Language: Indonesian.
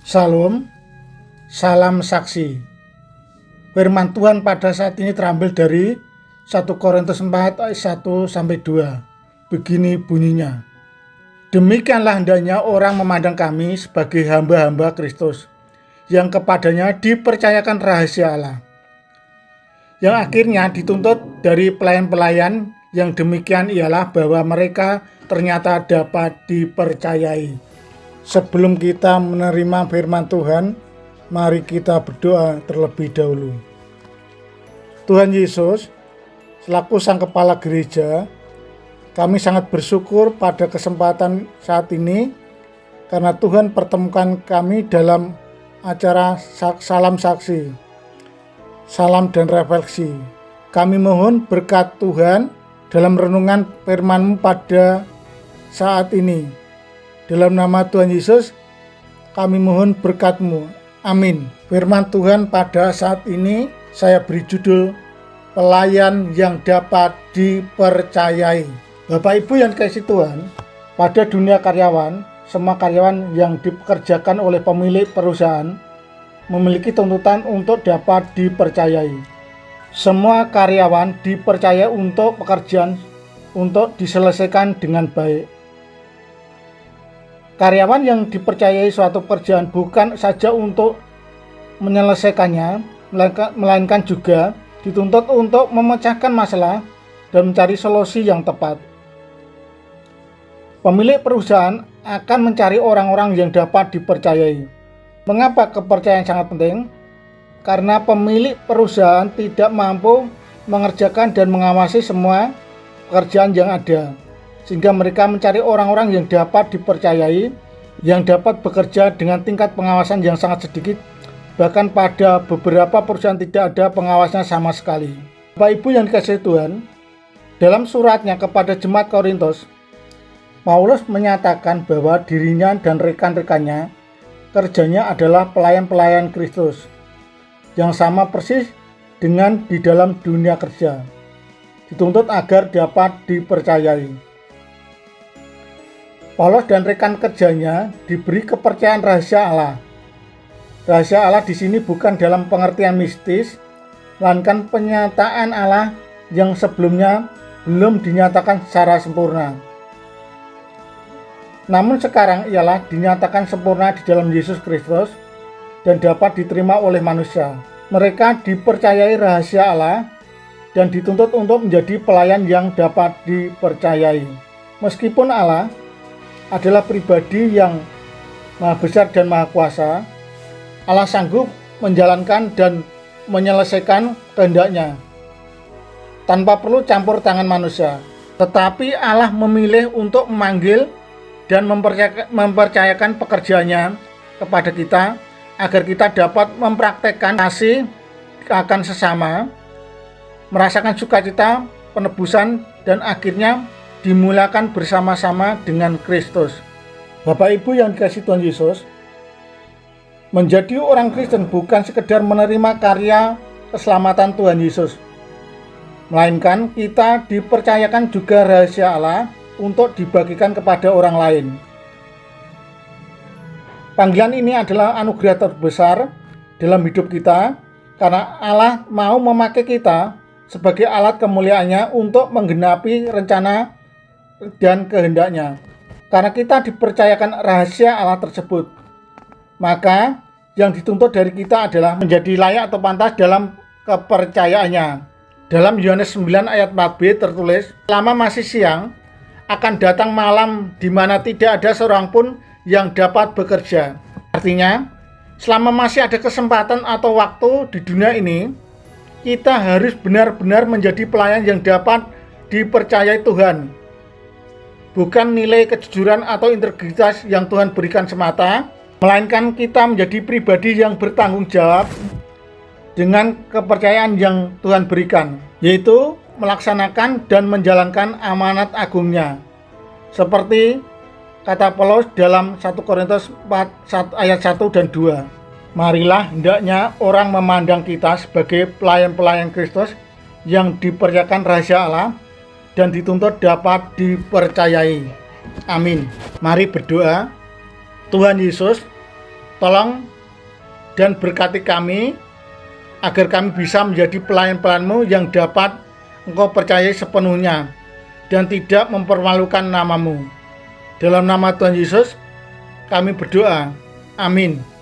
Salam, salam saksi. Firman Tuhan pada saat ini terambil dari 1 Korintus 4 ayat 1 sampai 2. Begini bunyinya. Demikianlah hendaknya orang memandang kami sebagai hamba-hamba Kristus, yang kepadanya dipercayakan rahasia Allah, yang akhirnya dituntut dari pelayan-pelayan yang demikian ialah bahwa mereka ternyata dapat dipercayai. Sebelum kita menerima firman Tuhan, mari kita berdoa terlebih dahulu. Tuhan Yesus, selaku Sang Kepala Gereja, kami sangat bersyukur pada kesempatan saat ini karena Tuhan pertemukan kami dalam acara Salam Saksi, Salam dan Refleksi. Kami mohon berkat Tuhan dalam renungan firman-Mu pada saat ini. Dalam nama Tuhan Yesus, kami mohon berkat-Mu. Amin. Firman Tuhan pada saat ini saya beri judul Pelayan yang dapat dipercayai. Bapak Ibu yang dikasihi Tuhan, pada dunia karyawan, semua karyawan yang dipekerjakan oleh pemilik perusahaan memiliki tuntutan untuk dapat dipercayai. Semua karyawan dipercaya untuk pekerjaan untuk diselesaikan dengan baik. Karyawan yang dipercayai suatu pekerjaan bukan saja untuk menyelesaikannya, melainkan juga dituntut untuk memecahkan masalah dan mencari solusi yang tepat. Pemilik perusahaan akan mencari orang-orang yang dapat dipercayai. Mengapa kepercayaan sangat penting? Karena pemilik perusahaan tidak mampu mengerjakan dan mengawasi semua pekerjaan yang ada, sehingga mereka mencari orang-orang yang dapat dipercayai, yang dapat bekerja dengan tingkat pengawasan yang sangat sedikit, bahkan pada beberapa perusahaan tidak ada pengawasnya sama sekali. Bapak Ibu yang dikasihi Tuhan, dalam suratnya kepada jemaat Korintus, Paulus menyatakan bahwa dirinya dan rekan-rekannya kerjanya adalah pelayan-pelayan Kristus, yang sama persis dengan di dalam dunia kerja, dituntut agar dapat dipercayai. Paulus dan rekan kerjanya diberi kepercayaan rahasia Allah. Rahasia Allah di sini bukan dalam pengertian mistis, melainkan penyataan Allah yang sebelumnya belum dinyatakan secara sempurna. Namun sekarang ialah dinyatakan sempurna di dalam Yesus Kristus dan dapat diterima oleh manusia. Mereka dipercayai rahasia Allah dan dituntut untuk menjadi pelayan yang dapat dipercayai. Meskipun Allah adalah pribadi yang maha besar dan maha kuasa, Allah sanggup menjalankan dan menyelesaikan kehendaknya tanpa perlu campur tangan manusia. Tetapi Allah memilih untuk memanggil dan mempercayakan pekerjaannya kepada kita agar kita dapat mempraktekkan kasih akan sesama, merasakan sukacita, penebusan, dan akhirnya dimulakan bersama-sama dengan Kristus. Bapak Ibu yang dikasihi Tuhan Yesus, menjadi orang Kristen bukan sekedar menerima karya keselamatan Tuhan Yesus, melainkan kita dipercayakan juga rahasia Allah untuk dibagikan kepada orang lain. Panggilan ini adalah anugerah terbesar dalam hidup kita, karena Allah mau memakai kita sebagai alat kemuliaannya untuk menggenapi rencana dan kehendaknya. Karena kita dipercayakan rahasia Allah tersebut, maka yang dituntut dari kita adalah menjadi layak atau pantas dalam kepercayaannya. Dalam Yohanes 9 ayat 4b tertulis, selama masih siang akan datang malam di mana tidak ada seorang pun yang dapat bekerja. Artinya, selama masih ada kesempatan atau waktu di dunia ini, kita harus benar-benar menjadi pelayan yang dapat dipercayai Tuhan. Bukan nilai kejujuran atau integritas yang Tuhan berikan semata, melainkan kita menjadi pribadi yang bertanggung jawab dengan kepercayaan yang Tuhan berikan, yaitu melaksanakan dan menjalankan amanat agungnya. Seperti kata Paulus dalam 1 Korintus 4 ayat 1 dan 2. Marilah hendaknya orang memandang kita sebagai pelayan-pelayan Kristus yang dipercayakan rahasia Allah dan dituntut dapat dipercayai. Amin. Mari berdoa. Tuhan Yesus, Tolong dan berkati kami, agar kami bisa menjadi pelayan-pelayan-Mu yang dapat Engkau percayai sepenuhnya, dan tidak mempermalukan nama-Mu. Dalam nama Tuhan Yesus, kami berdoa. Amin.